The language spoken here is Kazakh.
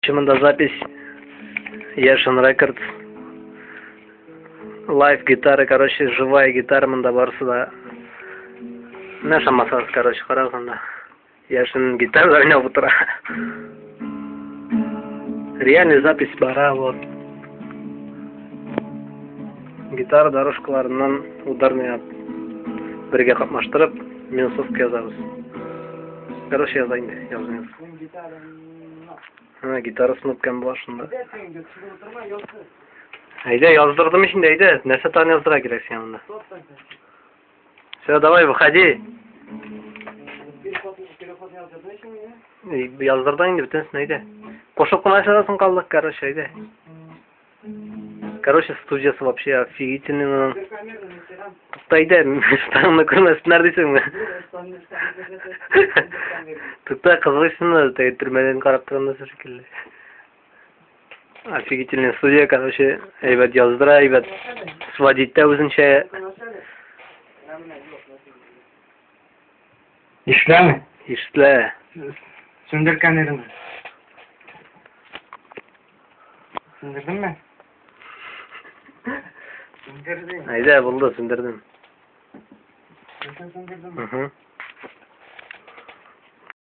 Чемонда запись Яшин Рекордс. Лайв гитара, короче, живая гитара мында барысы да. Наша масасы, короче, қарағанда. Яшин гитара ойнап отыр. Реальный запись бара, вот. Гитара дорожкаларынан ударный бірге қатмаштырып, минусовка язабыз. Короче, yazayın de, yazыңыз. Гитара сынып кәм болашында. Айда, яздырдым ішінде, айда. Нәрсе тан яздыра керек сен онда. Все, давай, выходи. Яздырдан енді бітінсін, айда. Қошып қына ашарасын қалдық, короче, айда. Короче, студиясы вообще офигительный. Айда, штанына көрмесін нәрдейсің бе? Тұқта қызғышсың, түрмеден қарап тұрғанда секілді. Офигительный студия, короче, әйбәт яздыра, әйбәт сводить та өзінше. Ишітілі? Ишітілі. Сөндір камераны. Сөндірдің бе? Айда, болды, сөндірдім. Сөндірдің?